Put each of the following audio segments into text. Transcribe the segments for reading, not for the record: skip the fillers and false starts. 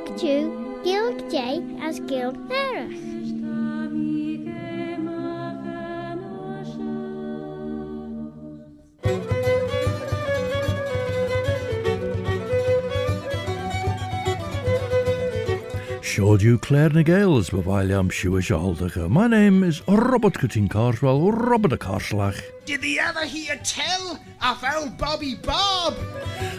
Book 2, Guild Geay as Guild Erich. Showed you Claare na Gaels bevailam Shuashaldacha. My name is Robert Cutting Carswell, Robert a Carslach. Did the ever hear tell of old Bobby Bob?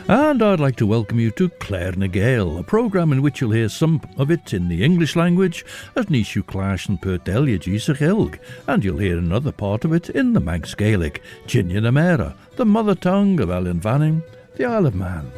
And I'd like to welcome you to Claare na Gael, a programme in which you'll hear some of it in the English language, as Nishu Clash and Pertelia Gisach Elg, and you'll hear another part of it in the Manx Gaelic, Jeh'n na Mera, the mother tongue of Ellen Vanning, the Isle of Man.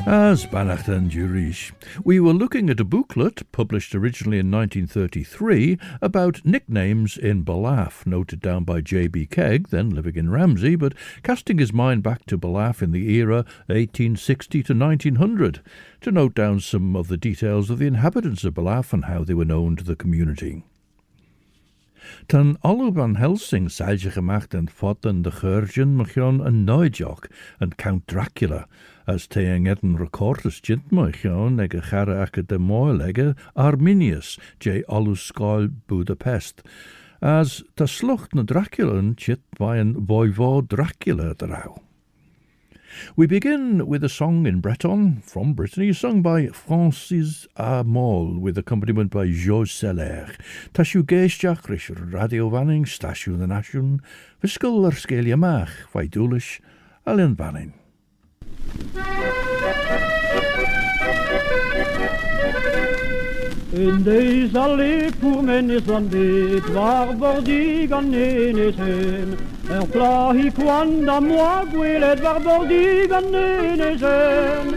As Bannacht and Jurish, we were looking at a booklet published originally in 1933 about nicknames in Ballaugh, noted down by B Keig, then living in Ramsey, but casting his mind back to Ballaugh in the era 1860 to 1900 to note down some of the details of the inhabitants of Ballaugh and how they were known to the community. Tan alle van Helsing seilje gemacht en fotten de Georgen machon een Noidjok en Count Dracula, as teing etten recorders jint machon ege charre ake de moilege Arminius, Booklet Budapest, as ta slucht na Dracula chit by een voivod Dracula drau. We begin with a song in Breton from Brittany, sung by AR MOAL with accompaniment by Georges Sellers. Tashu geestjach rish radio vanning, stashu the nation, fiscal scalia mach, vaidulish, allen vanning. In deiz alle pourmen is an bed, waar bordig an ene zijn. Plahi quanda moi gwelet waar bordig an ene zijn.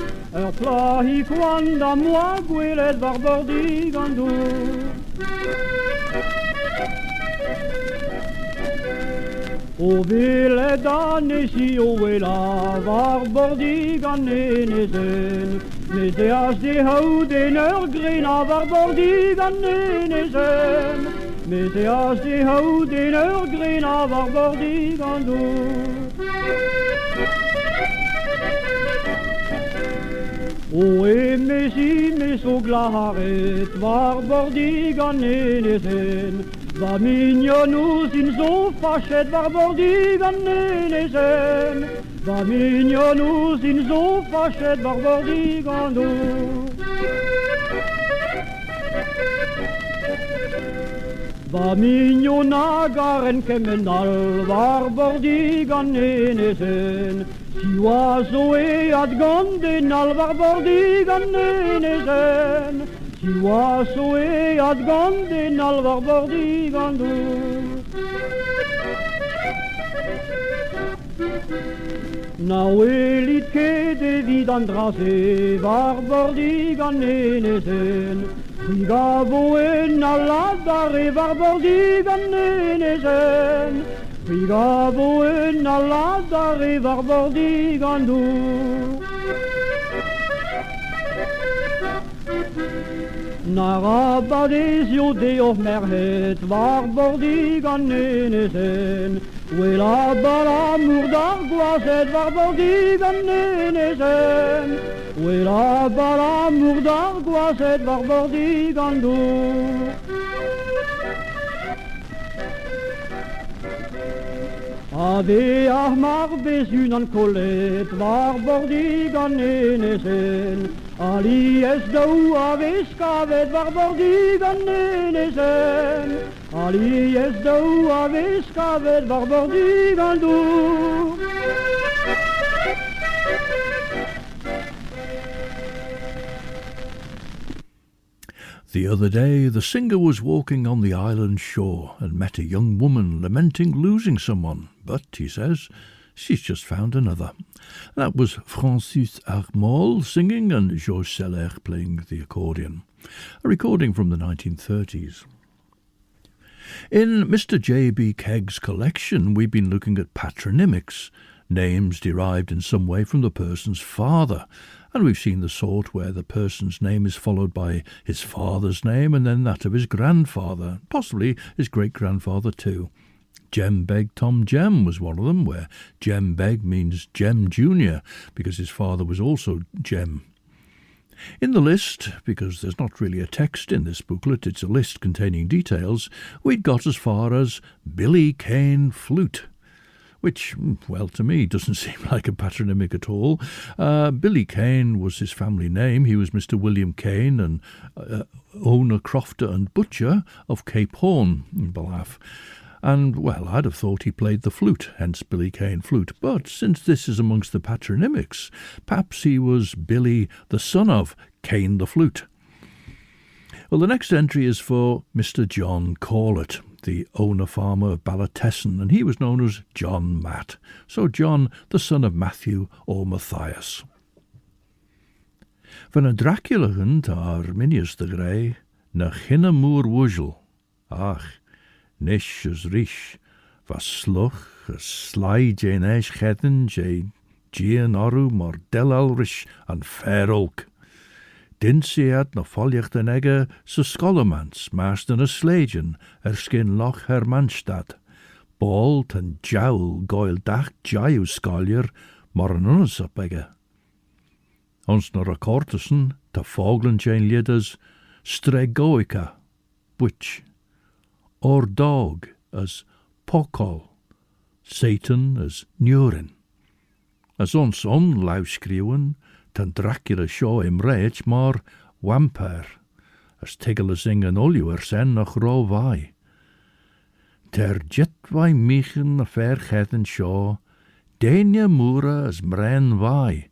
Plahi quanda moi gwelet waar bordig an doe. O vele danne si o wela waar bordig an ene zijn. Mais de as de houden grena waar bordig an ene zijn. Mais de as de houden grena waar bordig an doe. O emmesi mes o glaret waar bordig an ene zijn. Va mignonus in zo fachet waar bordig an ene zijn. Va mignonus in zo fachet waar bordig an doe. Va mignonagar en kemenal waar bordig an ene zijn. Si oiseau e ad gondenal waar bordig an ene zijn. Si oiseau e ad gondenal waar bordig an doe. Nou elit ke de vid an drase waar bordig an ene zijn. Brigavo en alladare waar bordig an ene zijn. Brigavo en alladare waar bordig an doe. Naar abadesio de of merhet waar bordig an ene zijn. Wela balamour d'argoiset waar bordig an ene zijn. Wela balamour d'argoiset waar bordig an doe. Ave ahmar bezun an kolet waar bordig an ene zijn. Ali es dou ave skavet waar bordig an ene zijn. Ali es dou ave skavet waar bordig an doe. The other day, the singer was walking on the island shore and met a young woman lamenting losing someone. But, he says, she's just found another. That was AR MOAL singing and Georges Sellers playing the accordion. A recording from the 1930s. In Mr. B Keig's collection, we've been looking at patronymics, names derived in some way from the person's father. And we've seen the sort where the person's name is followed by his father's name and then that of his grandfather, possibly his great-grandfather too. Jem Beg Tom Jem was one of them, where Jem Beg means Jem Jr., because his father was also Jem. In the list, because there's not really a text in this booklet, it's a list containing details, we'd got as far as Billy Cane Flute, which, well, to me doesn't seem like a patronymic at all. Billy Cane was his family name. He was Mr. William Cane and owner, crofter and butcher of Cape Horn in Ballaugh. And, well, I'd have thought he played the flute, hence Billy Cane Flute. But since this is amongst the patronymics, perhaps he was Billy, the son of Cane the Flute. Well, the next entry is for Mr. John Corlett, the owner-farmer of Ballaugh, and he was known as John Matt. So John, the son of Matthew or Matthias. Van a Dracula hunt Arminius the Grey, na chinna moor woozle. Ach, nish as rish, was sluch, as sly jeh'n eich chedden, jeh'n oru mor delelrish an fair oak. Dinsiad na foljacht an egge sa skollemans, maastan a slagen, skin loch Hermannstad. Ball tan jowl goil dach jayu skoljer, mor an unnus op egge. Ons na rakortussen, ta foglen jeh'n lieders, stregoica, butch. Or dog as pokol, Satan as nurin. As ons onlauwskriwen, tan Dracula show im reich maar wampir, as tegel zing an oljuwer sen noch ro vai. Ter jet vai michen a fair chethen show, denia moora as mren vai,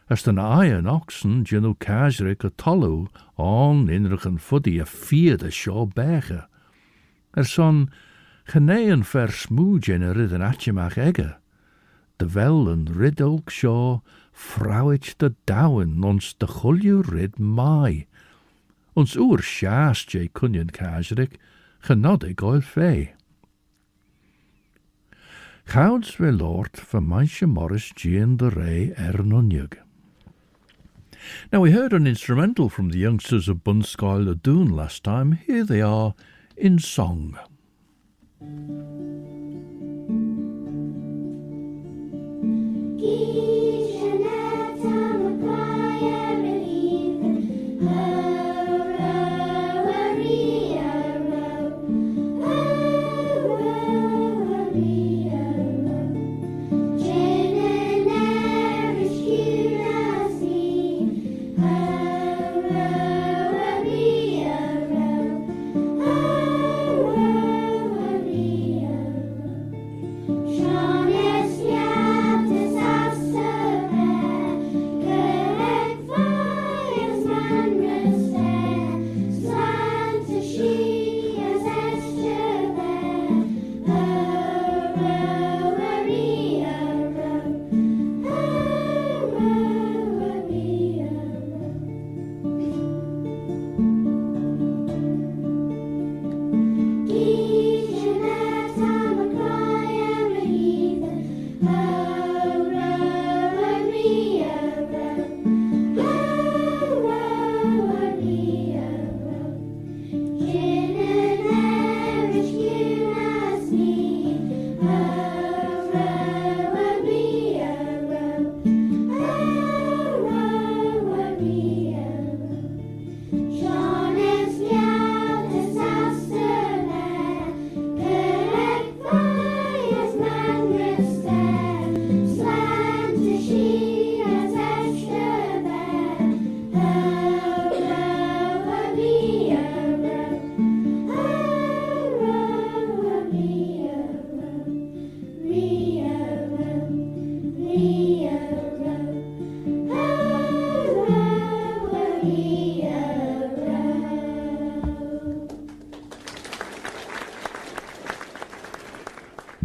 as den iron oxen genu kajrik a tollu, on inrichen fuddy a fear the show bege. Son geneën versmoed in ridden atjemach egge. De wel en rid ook shaw, vrouwitj de douwen, ons de gulju rid mai. Ons oer sjaast je kunjen kajrik, genodig oil fee. Gouds we lord van manche morris jeh'n de rey nunjug. Now we heard an instrumental from the youngsters of BUNSCOILL Y DHOON last time. Here they are in song.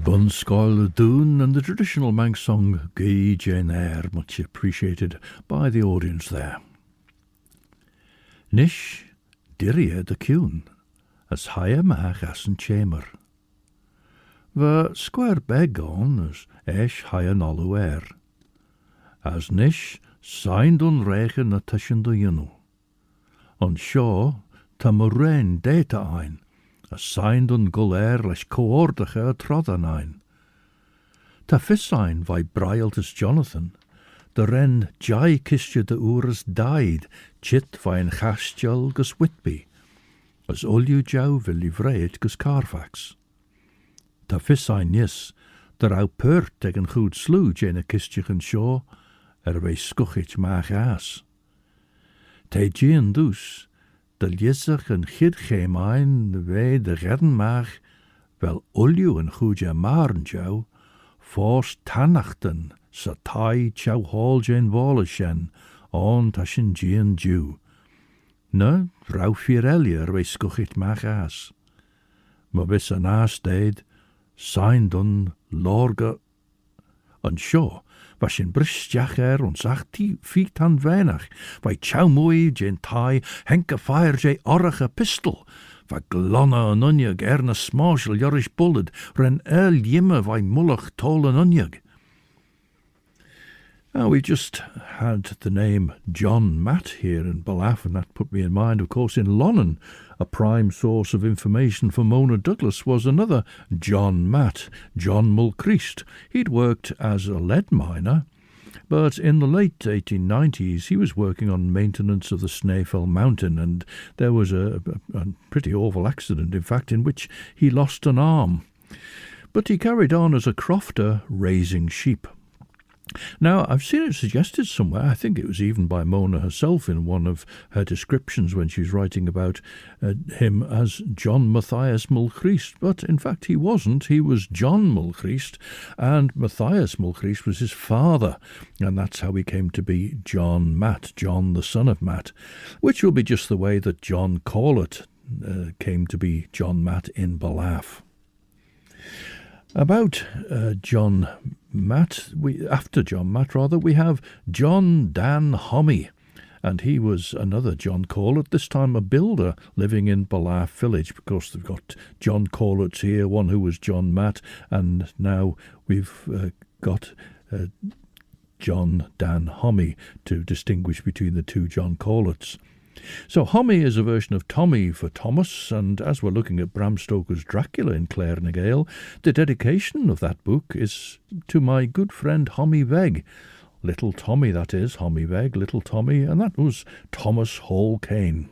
BUNSCOILL Y DHOON and the traditional Manx song Geay, jeh'n, much appreciated by the audience there. Nish dirrie de Kuhn, as haie mach as een chamber. We square beg on as esh haie nollu as nish signed on regen na tussen de junu. On shaw ta morain data ein, a signed on Claare leis coordacha troddanain. Ta fissain vai brailtus Jonathan, the ren Geay kistje de oeres died, chit vai en chastjal gus Whitby, as olju jou vil livreid gus Carfax. Ta fissain nis, the rau pert tegen goed sloo jeh'n kistje en shaw, wij scuchit maag aas. Te jeh'n dus, de liesach en chid ein wij de redden maag, wel olju en goedje maren jou, fors tannachten, sa tai jou hol jeh'n wallishen, on tashin jeh'n jew. Ne, rau firelje wij scuchit maag aas. Maar bis an aas deed, sein dun lorge, en shaw, was in bristiach ons 18 feet aan weinig, wij chow mooi jeh'n tai, henke fire jeh orige pistol, wij glonna en unjug erne smashel jorish bullet, ren jimme wij mullig tol en unjug. Now, we just had the name John Matt here in Ballaugh, and that put me in mind, of course, in Lonnon, a prime source of information for Mona Douglas was another John Matt, John Mulchrist. He'd worked as a lead miner, but in the late 1890s he was working on maintenance of the Snaefell Mountain, and there was a pretty awful accident, in fact, in which he lost an arm. But he carried on as a crofter, raising sheep. Now, I've seen it suggested somewhere, I think it was even by Mona herself in one of her descriptions when she was writing about him as John Matthias Mulchrist, but in fact he wasn't, he was John Mulchrist, and Matthias Mulchrist was his father, and that's how he came to be John Matt, John the son of Matt, which will be just the way that John Corlett came to be John Matt in Ballaugh. About John Matt, after John Matt, we have John Dan Hommy, and he was another John Corlett, this time a builder living in Ballaugh village, because they've got John Corletts here, one who was John Matt, and now we've got John Dan Hommy to distinguish between the two John Corletts. So Hommy is a version of Tommy for Thomas, and as we're looking at Bram Stoker's Dracula in Claare and Gael, the dedication of that book is to my good friend Hommy Veg. Little Tommy, that is, Hommy Veg, Little Tommy, and that was Thomas Hall Caine.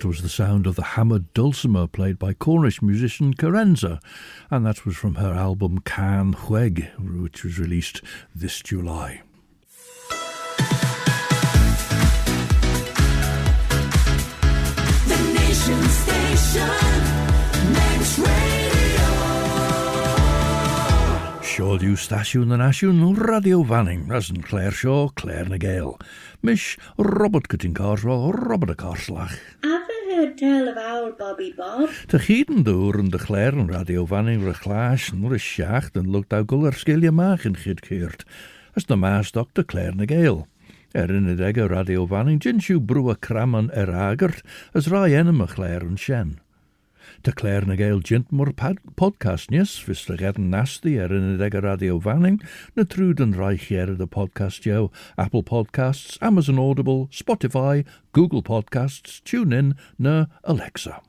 was the sound of the hammered dulcimer played by Cornish musician KERENSA, and that was from her album Can Hueg, which was released this July. The Nation Station, Next Radio. Sioldiw stasiwn yn asiwn Radio Fanning, as yn Claare Shaw, Claare na Gael. Mish Robert Cutting Carswell, Robert a Carslach. Ever heard tell of owl Bobby Bob? Te chieden door in de Claare en Radio Fanning reclaas en de schacht en lukt au guller skilje maag in gidkeerd. As de maas Dr. Claare na Gael. In het egge Radio Fanning, jinsju broe kraman agert, as rai enema Claare en shen. De Claare na Gael jint mor podcastnies, vis de redden nasty in het egge Radio Fanning, na truden reich de podcast jou, Apple Podcasts, Amazon Audible, Spotify, Google Podcasts, TuneIn, na Alexa.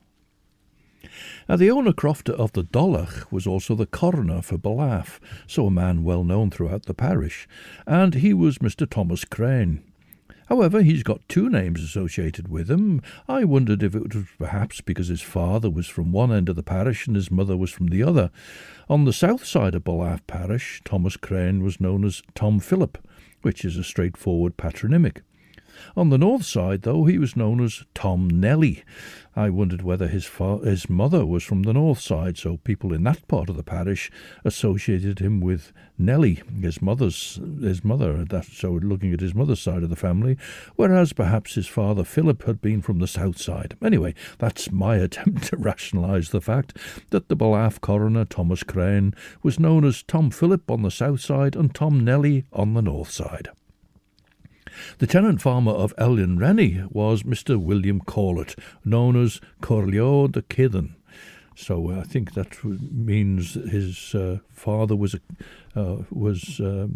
Now, the owner crofter of the Ballaugh was also the coroner for Ballaugh, so a man well known throughout the parish, and he was Mr. Thomas Crane. However, he's got two names associated with him. I wondered if it was perhaps because his father was from one end of the parish and his mother was from the other. On the south side of Ballaugh parish, Thomas Crane was known as Tom Philip, which is a straightforward patronymic. On the north side, though, he was known as Tom Nelly. I wondered whether his mother was from the north side, so people in that part of the parish associated him with Nelly, his mother. So looking at his mother's side of the family, whereas perhaps his father Philip had been from the south side. Anyway, that's my attempt to rationalise the fact that the Ballaugh coroner Thomas Crane was known as Tom Philip on the south side and Tom Nelly on the north side. The tenant farmer of Elgin Rennie was Mr. William Corlett, known as Corlew the Kidden. So I think that means his father was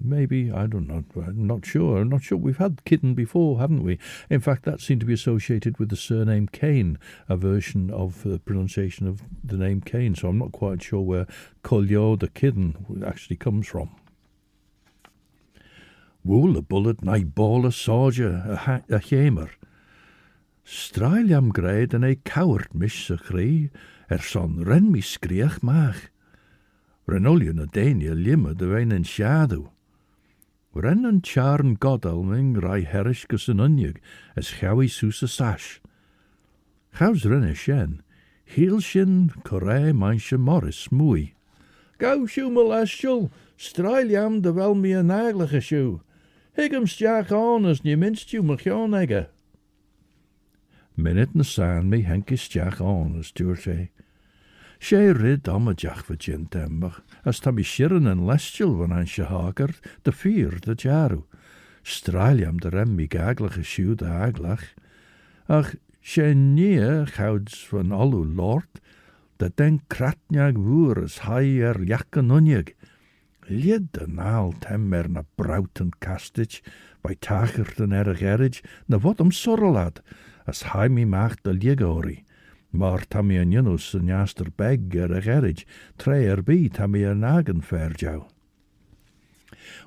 maybe, I don't know, I'm not sure. We've had Kidden before, haven't we? In fact, that seemed to be associated with the surname Kane, a version of the pronunciation of the name Kane. So I'm not quite sure where Corlew the Kidden actually comes from. Wool a bullet na ball a soldier a hamer. Strail am greid en ei coward mish a chree, son ren mi skriach maag. Renolion a dania limmer de wein en shadow. Ren en charn godalming rai herish gus an unyug, as chowie soos a sash. Chows ren a shen, heel shin corre manche morris mooi. Gau shoe molestial, strail am de wel mi a naglige shoe. Higgum stjach on as nie minst you machion egge. Minute na saan me henke stjach on as duur she. She rid am a jach va gin tember, as ta mi shirren en lestial van an she haker, de vier de jaru. Straliam de rem mi gaglige shoe de aglach. Ach, she nie gouds van allu lord, dat den kratnjag woer as hai jakken unjeg. Lied de naal temmer na brouten castich, by tachert en gerrig, na wat sorrelad, as hai mi macht de liegori. Maar tammy en junus en jaster beg gerrig, tre bi tammy en nagen verjou.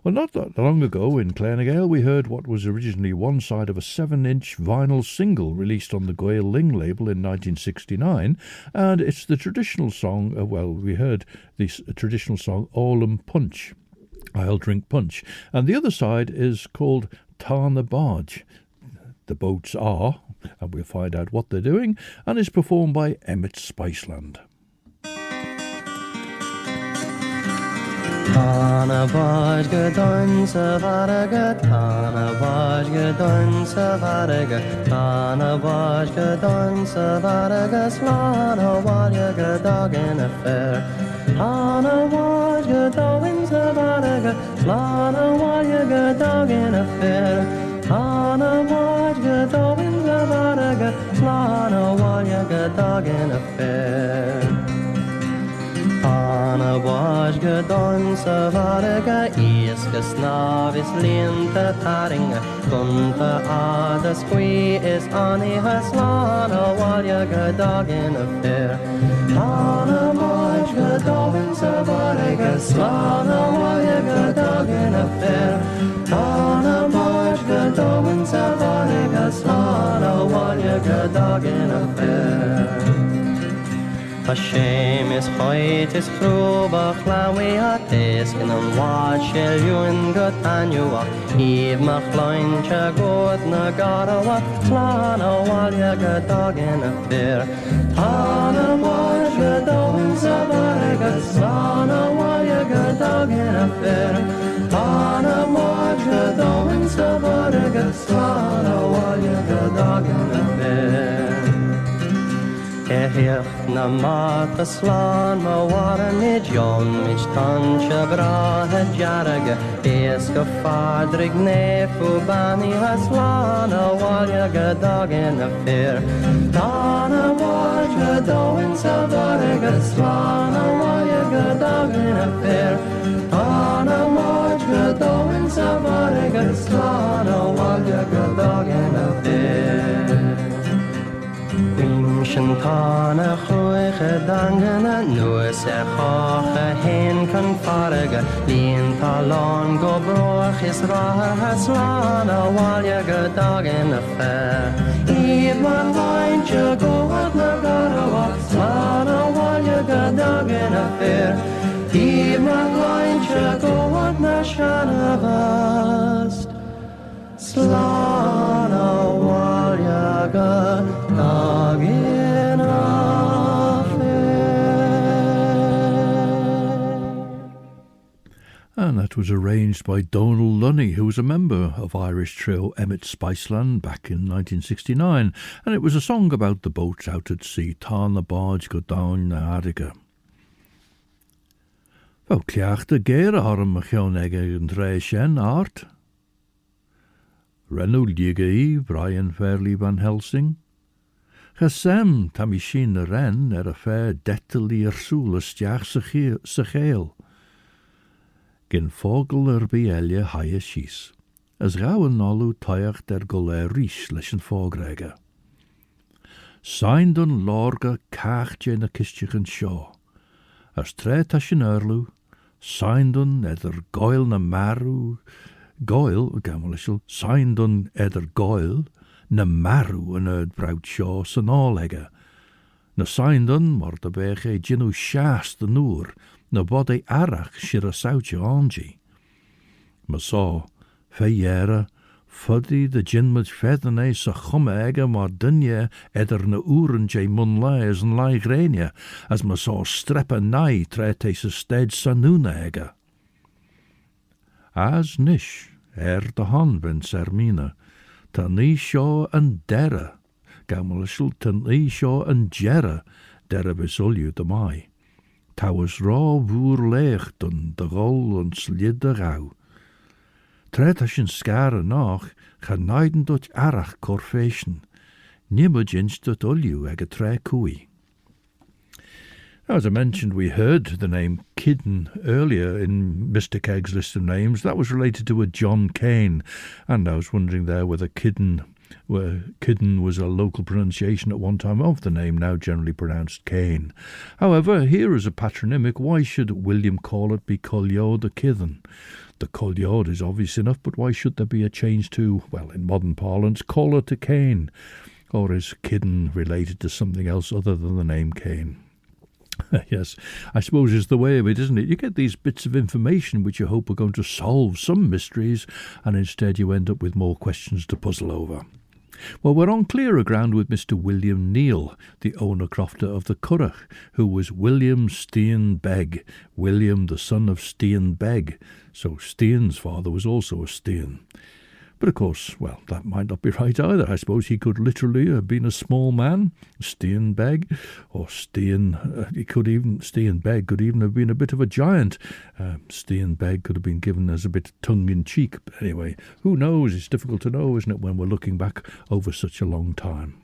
Well, not that long ago in Gael, we heard what was originally one side of a 7-inch vinyl single released on the Gael Ling label in 1969, and it's the traditional song, we heard this traditional song, Olam Punch, I'll Drink Punch, and the other side is called Tarna Barge. The boats are, and we'll find out what they're doing, and is performed by EMMET SPICELAND. Tana baj gedon savaraga, Tana baj gedon savaraga, Tana baj gedon savaraga, Slana walya gedogin affair. Tana baj gedon savaraga, Slana walya gedogin affair. Tana baj gedon savaraga, Slana walya gedogin affair. Anna was gedon savaraga, iska snavis linta taringa, kunta ada squee is ani haslana walya gedogin affair. Anna was gedon savaraga, slana walya gedogin affair. Anna was gedon savaraga, slana walya gedogin affair. Ta sémis choit is chrúba chláí a tes in an bhád sé liún go taniuach Íomh mar chláinte gód na garawa Slán a bháile go dagin a fér Tá na bhád go dóin sa bharga Slán a bháile go dagin a fér Tá na bhád go dóin sa bharga Slán a bháile go dagin a fér Heach na mata slán ma waran I John Mich tanse brathe dearage Bés go fadrig nefu bani ha slán a bháile go dagin a fér Tá na bhád go dóin sa bharga Slán a bháile go dagin a fér Tá na bhád go dóin sa bharga Slán a bháile go dagin a fér Sin tána chuige dangana nuas chácha hen can farige Líon tá lán go broch is ratha slán a bháile go dagin a fér Íomh mar láinte góhad na garawa Slán a bháile go dagin a fér Íomh mar láinte góhad na seanavast Slán a bháile go dagin a And that was arranged by Donal Lunny, who was a member of Irish trio EMMET SPICELAND back in 1969, and it was a song about the boats out at sea, Tá na báid go dóin na harige. Well, ceacht a Gael arm a cheann ege an jeh'n art. Renw Geay, Brian Fairley van Helsing. Gesem tam I sin a ren a fair detteli sŵl ysdiach sa Gael. Gyn fogel bielje haie sies. As gauw an nolw toiach der gole rish leis an fogrege. Signed an lorga cachtje na kistjach an shaw. As tre tashin erlu, signed an eder goil na maru, Gael, gamelishel, signed on eder Gael, na maru an erd brout shaw san álegge. Na signed on mar de beche ginu shaas de noor, na bode arach shir a sautje anji. Ma saw, fe jere, fuddy de gin much fedene sa chumme egge mar dunje eder na uren je mun laes en laigrenia, as ma saw streppe nai trete sa sted sa nuna egge. As nish, de han ben sermina, ta ni shaw an derre, gamelishel ta ni shaw an jerre, derre besolju de mai. Ta was ra voer leeg dun de rol en slidde rauw. Tret as een skare nach, ga naiden dot arach corfation, nimmer jins dot olju ege tre Quay. As I mentioned, we heard the name Kidden earlier in Mr. Keig's list of names. That was related to a John Kane, and I was wondering there whether Kidden was a local pronunciation at one time of the name, now generally pronounced Kane. However, here as a patronymic, why should William call it be Colliod the Kidden? The Colliod is obvious enough, but why should there be a change to, well, in modern parlance, Collar to Kane? Or is Kidden related to something else other than the name Kane? Yes, I suppose it's the way of it, isn't it? You get these bits of information which you hope are going to solve some mysteries, and instead you end up with more questions to puzzle over. Well, we're on clearer ground with Mr. William Neal, the owner-crofter of the Curragh, who was William Steen Begg, William the son of Steen Begg. So Steen's father was also a Steen. But of course, well, that might not be right either. I suppose he could literally have been a small man, Steen Begg, or Steen Begg could even have been a bit of a giant. Steen Begg could have been given as a bit tongue-in-cheek. But anyway, who knows? It's difficult to know, isn't it, when we're looking back over such a long time.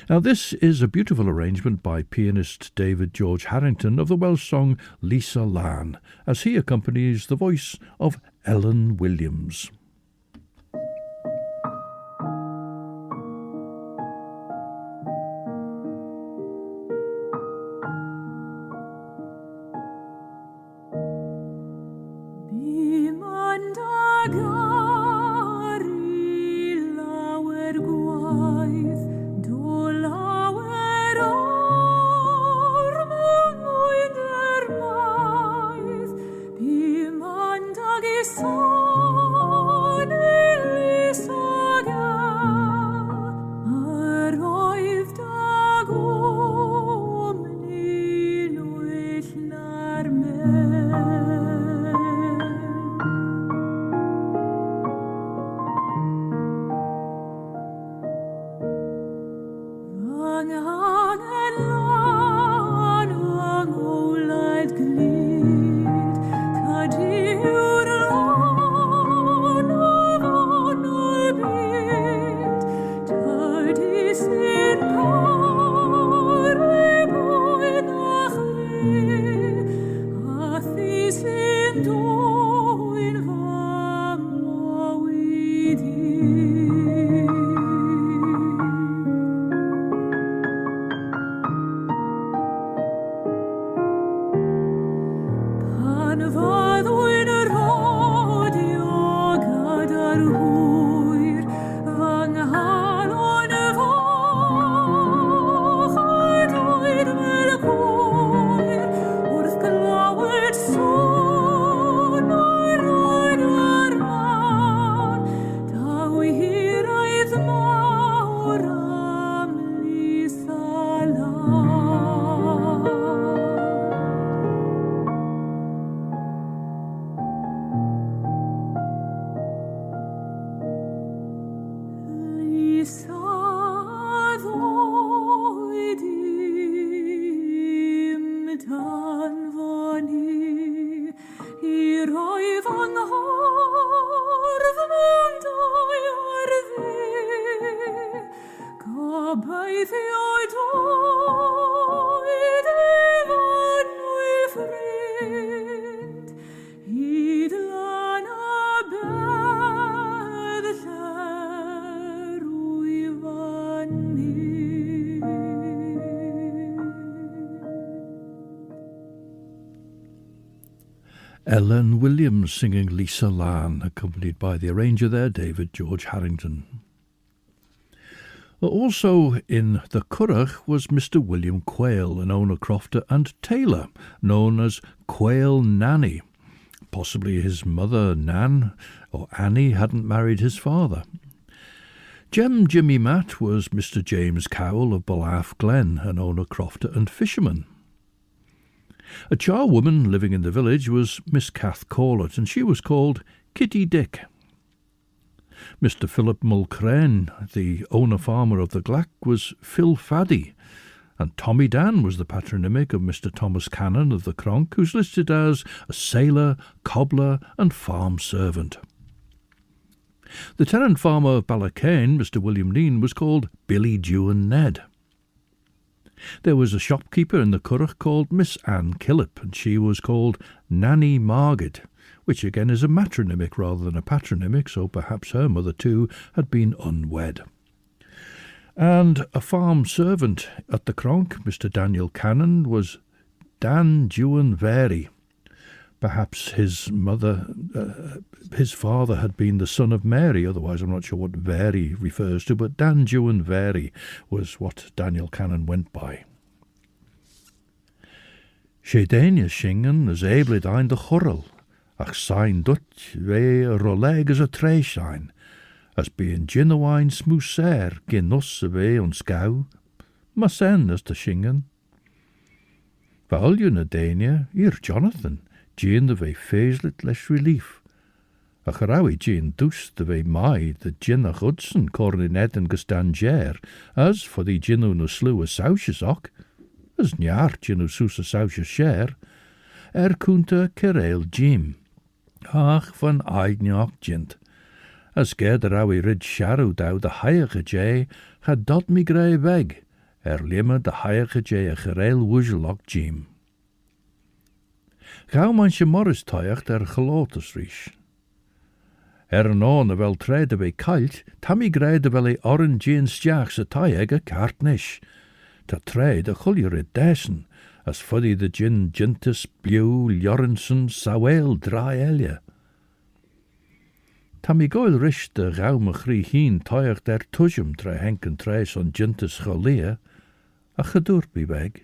Now, this is a beautiful arrangement by pianist David George Harrington of the Welsh song Lisa Lan, as he accompanies the voice of Ellen Williams. Ellen Williams singing Lisa Lan, accompanied by the arranger there, David George Harrington. Also in the Curragh was Mr. William Quayle, an owner crofter and tailor, known as Quayle Nanny. Possibly his mother, Nan, or Annie, hadn't married his father. Jem Jimmy Matt was Mr. James Cowell of Ballaugh Glen, an owner crofter and fisherman. A charwoman living in the village was Miss Kath Corlett, and she was called Kitty Dick. Mr. Philip Mulcrane, the owner-farmer of the Glack, was Phil Faddy, and Tommy Dan was the patronymic of Mr. Thomas Cannon of the Cronk, who's listed as a sailor, cobbler and farm servant. The tenant farmer of Ballacane, Mr. William Neen, was called Billy Dewin Ned. There was a shopkeeper in the Curragh called Miss Ann Killip, and she was called Nanny Margaret, which again is a matronymic rather than a patronymic, so perhaps her mother too had been unwed. And a farm servant at the Cronk, Mr. Daniel Cannon, was Dan Dewin Very. Perhaps his father had been the son of Mary, otherwise I'm not sure what Very refers to, but Dan Dewin Very was what Daniel Cannon went by. Sé daine singen as éblid ein de chorrel, ach sein dut ve roleg as a tréishain, as bein ginnawain smooser gin us a ve on scow, ma sen as de singen. Val na daine, ir Jonathan, Jean the ve faislet les relief. A charawi Jean dus the ve mai the gin a Hudson cornin ed and gustan jer, as for the ginu no slew a saushes ock, as njar ginu sus a saushes share, kunta kereil Jim. Ach van aidniach jint. As ger the rawi rid sharu dow the haige Geay had dot mi grey weg, limmer the haige Geay a kereil wuzelok Jim. Gauw manche morris toiacht gelotes rish. An a wel trede bij kalt, tammy greide wel e orangeen stjachs a toiag cartnish. Ta trede a chuljurid desen, as fuddy the gin gintus blew Ljorensen sawel dry elia. Tammy goil rish de gaume chrie heen toiag der tujum tre henken treis on gintus cholia, a gedoer bi weg.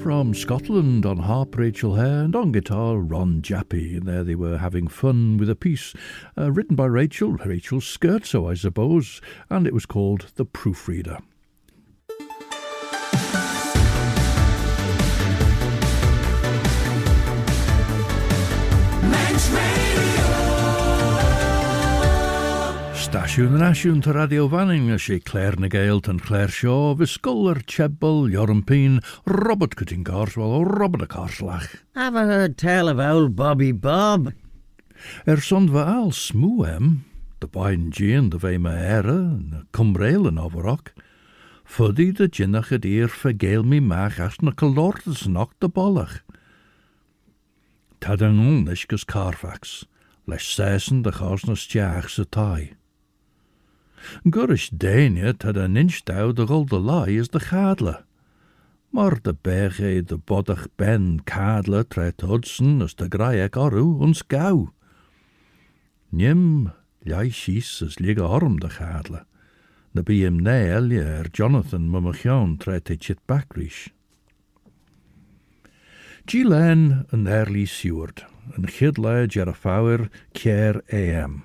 From Scotland on harp Rachel Hare and on guitar Ron Jappy, and there they were having fun with a piece written by Rachel Scherzo I suppose, and it was called The Proofreader. Manx Radio. Stasiwn yn asiwn to radio fanning as she Claare na Gael tan Claare Shaw, visculler chebbel, Jorampeen, Robert cutting carswell, Robert a carslach. Have I heard tell of old Bobby Bob? Son vaal smoem, de bain Jean de vema era, en cumbrail en overrock. Fuddy de jinnach het eer vergeel me mag as na calortes knock de Ballaugh. Tadangon ishkas Carfax, les sesen de charsnas jaag se tai. Gurish Dania tad an inch dow de gul de lie is de chadle. Maar de berge de bodach ben kadle tret Hudson as de graek oru ons gauw. Nim jai shies as liga arm de chadle. De biem ne elia Jonathan mamachion tret e chit bakrish. Geay en early Seward, en chidle jerafauer kier AM.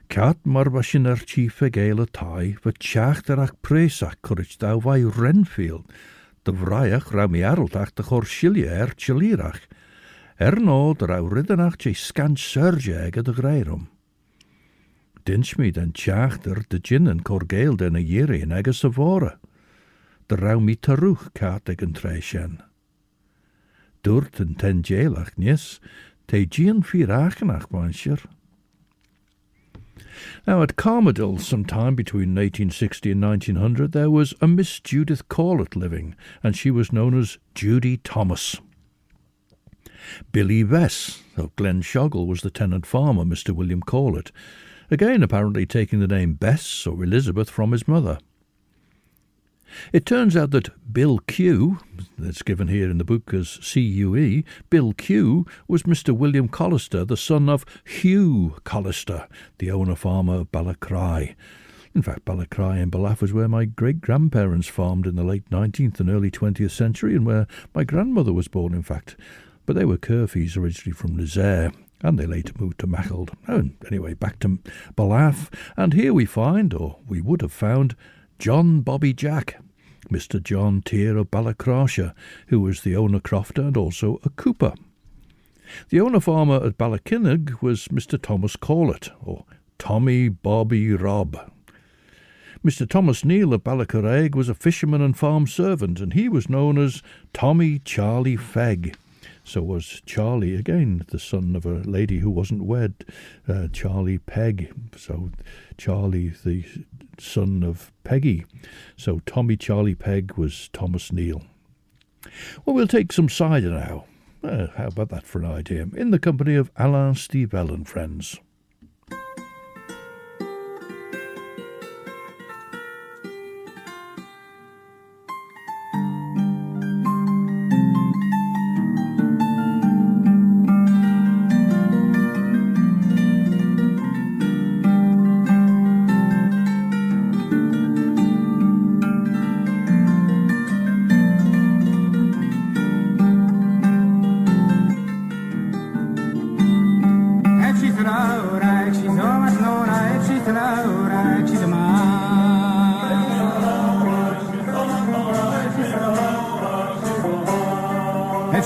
Cat mar washin chief a Gael a tai, wat chaachterach presach courage thou vai Renfield, de vraiach rau mi arltach de chor shilia chilirach, no de rau riddenach je scant surge de greirum. Dinch me den chachter de jinnen cor Gael den a yeri en ega savora, de rau mi taruch cat egen treishen. Durt en ten jailach nies, te Geay firachenach wanscher. Now, at Carmadill, sometime between 1860 and 1900, there was a Miss Judith Corlett living, and she was known as Judy Thomas. Billy Vess of Glenshoggle was the tenant farmer, Mr. William Corlett, again apparently taking the name Bess or Elizabeth from his mother. It turns out that Bill Q, that's given here in the book as C-U-E, Bill Q was Mr. William Collister, the son of Hugh Collister, the owner-farmer of Ballaugh. In fact, Ballaugh and Ballaugh was where my great-grandparents farmed in the late 19th and early 20th century, and where my grandmother was born, in fact. But they were Kerfies originally from Lizare, and they later moved to Mackald. Oh, anyway, back to Ballaugh, and here we find, or we would have found, John Bobby Jack, Mr. John Tier of Ballaugh, who was the owner-crofter and also a cooper. The owner-farmer at Ballaugh was Mr. Thomas Corlett, or Tommy Bobby Rob. Mr. Thomas Neal of Ballaugh was a fisherman and farm servant, and he was known as Tommy Charlie Fegg. So was Charlie, again, the son of a lady who wasn't wed, Charlie Pegg. So Charlie, the son of Peggy. So Tommy Charlie Pegg was Thomas Neal. Well, we'll take some cider now. How about that for an idea? In the company of Alain STIVELL and friends.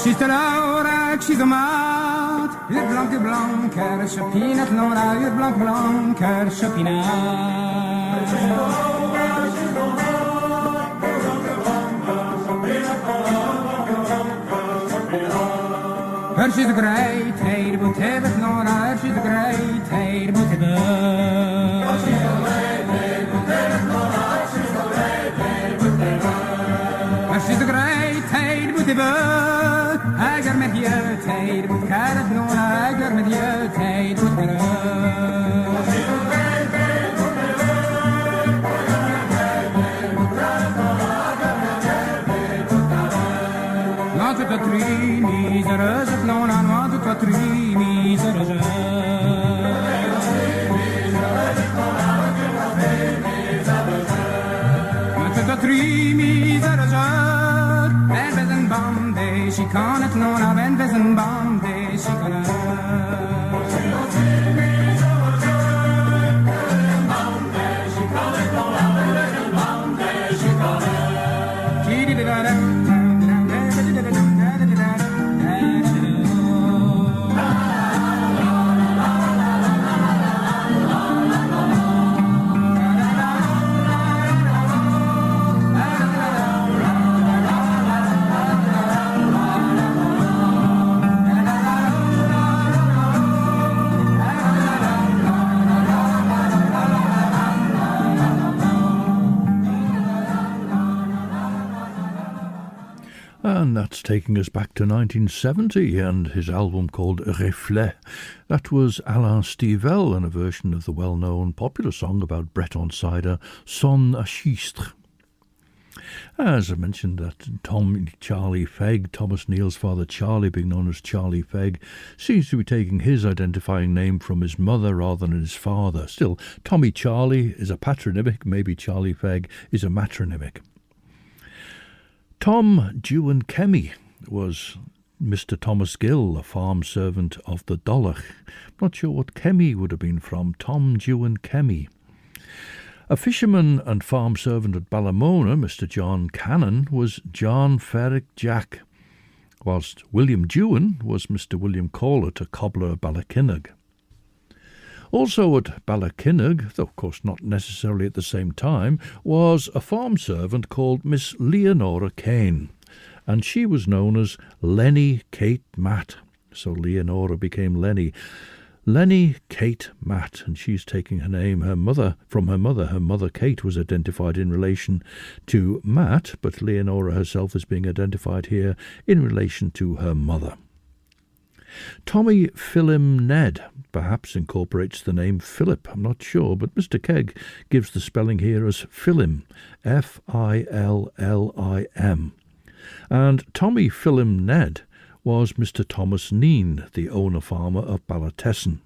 She's de Laura, she's a maat. Uur blanke chapinat, Laura, uur blanke chapinat. She's a great heid, but hebben Laura, she's a great heid, but she's a great heid, but Agar met je tijd moet karet non, agar met je tijd moet karet. Want het wat drie miseres, het non aan want het wat drie miseres. Want het wat drie miseres. She kan het nog naar en wees een band, she kan het. And that's taking us back to 1970 and his album called Reflet. That was Alain Stivell and a version of the well-known popular song about Breton cider, Son à chistr. As I mentioned, that Charlie Fegg, Thomas Neal's father Charlie, being known as Charlie Fegg, seems to be taking his identifying name from his mother rather than his father. Still, Tommy Charlie is a patronymic, maybe Charlie Fegg is a matronymic. Tom Jeh'n Kemmy was Mr. Thomas Gill, a farm servant of the Ballaugh. Not sure what Kemmy would have been from. Tom Jeh'n Kemmy. A fisherman and farm servant at Ballymona, Mr. John Cannon, was John Ferrick Jack, whilst William Jeh'n was Mr. William Corlett, a cobbler at Ballaugh. Also at Ballaugh, though of course not necessarily at the same time, was a farm servant called Miss Leonora Kane, and she was known as Lenny Kate Matt. So Leonora became Lenny. Lenny Kate Matt, and she's taking her name, from her mother. Her mother Kate was identified in relation to Matt, but Leonora herself is being identified here in relation to her mother. Tommy Phillim Ned perhaps incorporates the name Philip, I'm not sure, but Mr. Keig gives the spelling here as Phillim, F-I-L-L-I-M. And Tommy Phillim Ned was Mr. Thomas Neen, the owner-farmer of Ballaugh.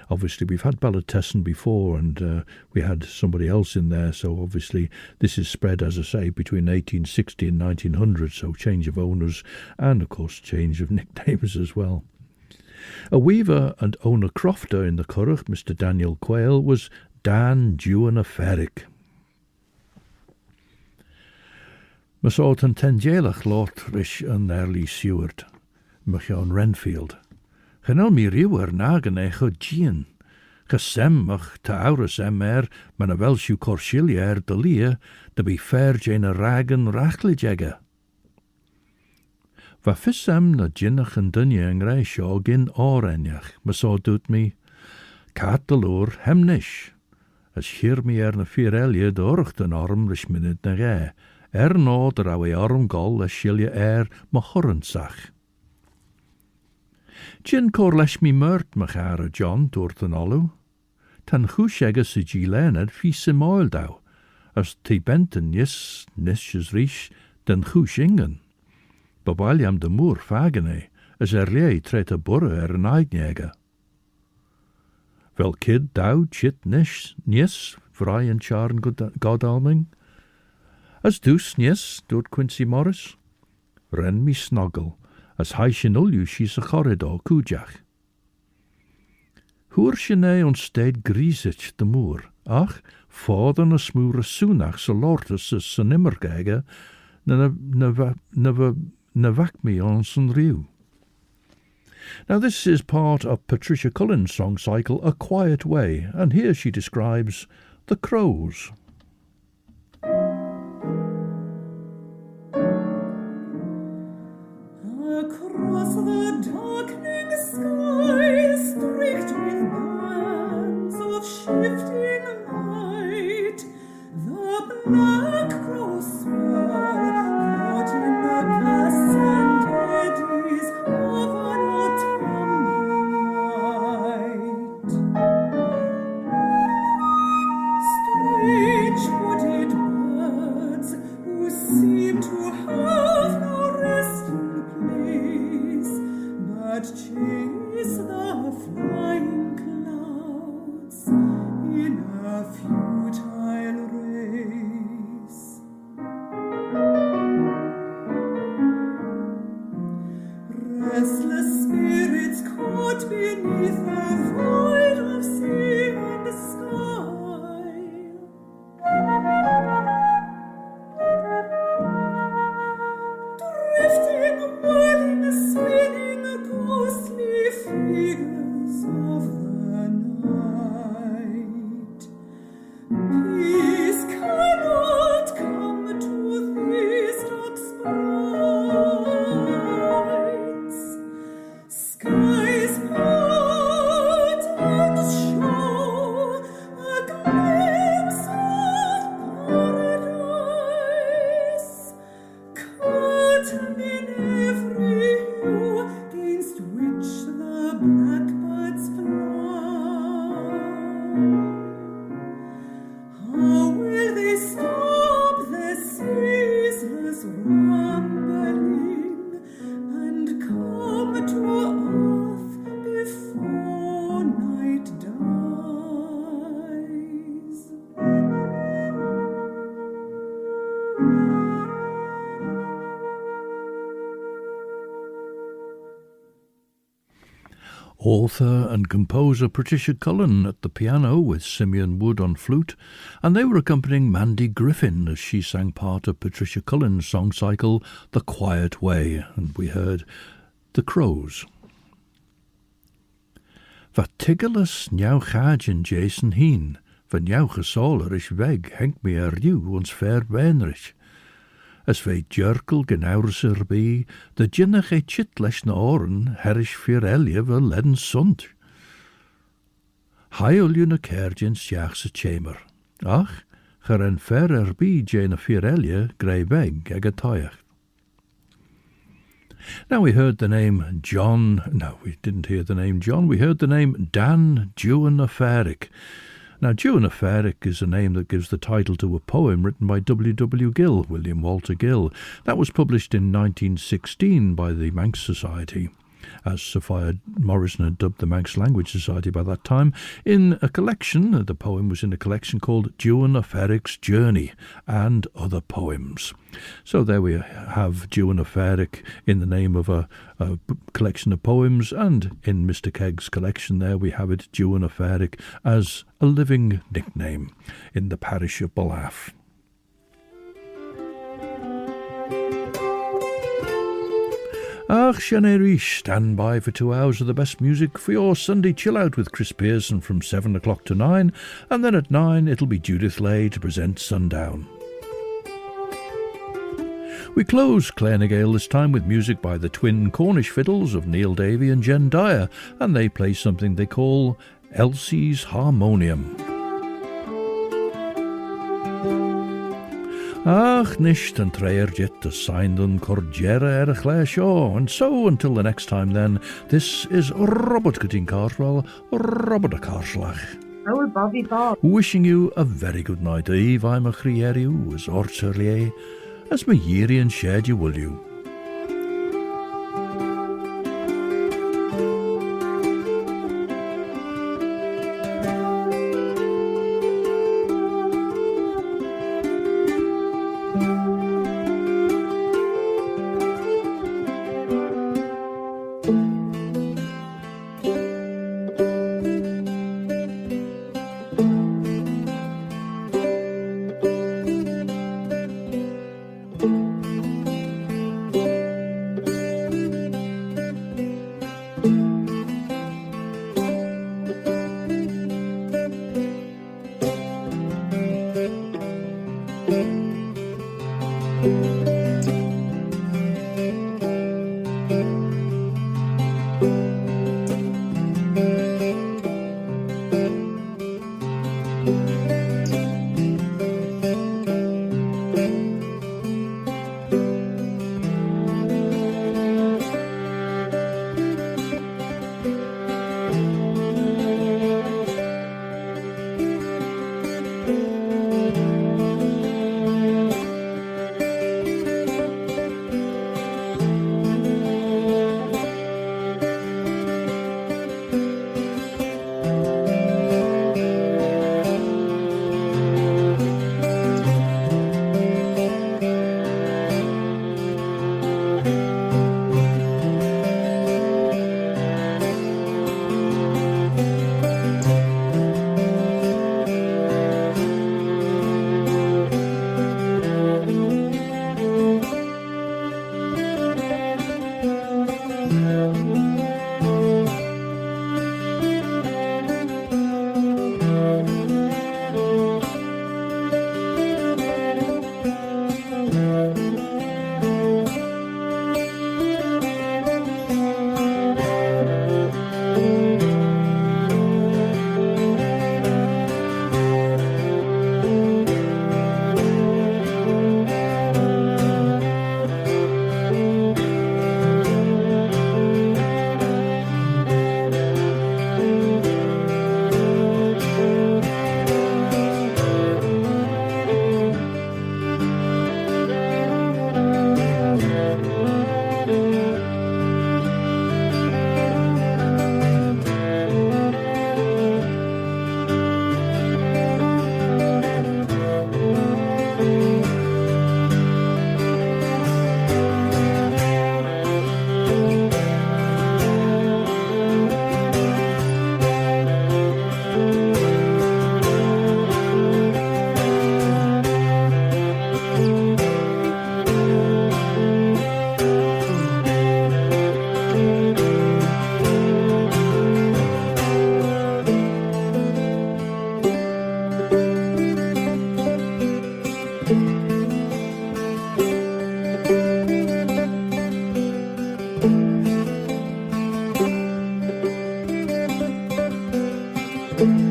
Obviously, we've had Ballaugh before, and we had somebody else in there, so obviously this is spread, as I say, between 1860 and 1900, so change of owners and, of course, change of nicknames as well. A weaver and owner-crofter in the Curragh, Mr. Daniel Quayle, was Dan Jeh'n Ferrick. Masort an tenjelach lot rish an early Seward, Machion Renfield. Genel mi riwer nagen echo Jean. Gesemmach te aurus man a Welshu Corshilier de Lia, de be fair jane a ragen rachlijegge. Va fissem na jinnach en dunje en reisho gin orenjach, Masort doet mi. Kat de loor hemnish. As hier mi na firelje de orchten arm rish minute na Geay. No der awe arm gol a shilje ma horrensach. Jin cor lesh mi murt ma chara John doort an olu. Tan chushega si gilened fi sim oildau, as ti benten nis is rish den chushingen. Babaliam de moer fagene, as lie tret a burre an eidnjega. Wel kid dau chit nis vrij en charn godalming. As dus nies, doet Quincy Morris. Ren mi snoggle, as heishin ulju she's a corridor kujach. Hoer shene on steed griesich de moer, ach, vaden a smoere soenach se lortus se nimmergege, na wak me on sen rieuw. Now this is part of Patricia Cullen's song cycle, A Quiet Way, and here she describes the crows. Across the darkening sky, streaked with bands of shifting light, the black crows swirl, caught in the gusts and eddies of an autumnal night. Strange wooded birds who seem to have no resting place, but chase the flying clouds in Author and composer Patricia Cullen at the piano with Simeon Wood on flute, and they were accompanying Mandy Griffin as she sang part of Patricia Cullen's song cycle The Quiet Way, and we heard The Crows. Va tigelas njau chadjen Jason heen, van njau gesoler is weg, henk me riw ons ver wenrich. As vei jerkel genaurs erbij, de jinnach e chit leis na oren, herish firelje ve ledden sunt. Hail you na kerjen sjachse chamber. Ach, geren ver erbij jena firelje, grey weg eg a toyach. Now we heard the name John. No, we didn't hear the name John. We heard the name Dan Jeh'n Ferrick. Now, Jeh'n Ferrick is a name that gives the title to a poem written by W. Gill, William Walter Gill. That was published in 1916 by the Manx Society, as Sophia Morrison had dubbed the Manx Language Society by that time, in a collection. The poem was in a collection called Jeh'n Ferrick's Journey and Other Poems. So there we have Jeh'n Ferrick in the name of a collection of poems, and in Mr. Keig's collection there we have it, Jeh'n Ferrick, as a living nickname in the parish of Ballaugh. Ach, Sianeri, stand by for 2 hours of the best music for your Sunday chill out with Chris Pearson from 7 o'clock to 9, and then at 9 it'll be Judith Lay to present Sundown. We close Claare and Gael this time with music by the twin Cornish fiddles of Neil Davey and Jen Dyer, and they play something they call Elsie's Harmonium. Ach, nisht and treyer jet to sign dun cordiera Claare Shaw. And so, until the next time then, this is Robert Cutting Carswell, Robert a Carslach. Oh, Bobby Bob. Wishing you a very good night. Eve, I'm a crieriu, as orcherlier, as my yeary and shared you will you. Bye.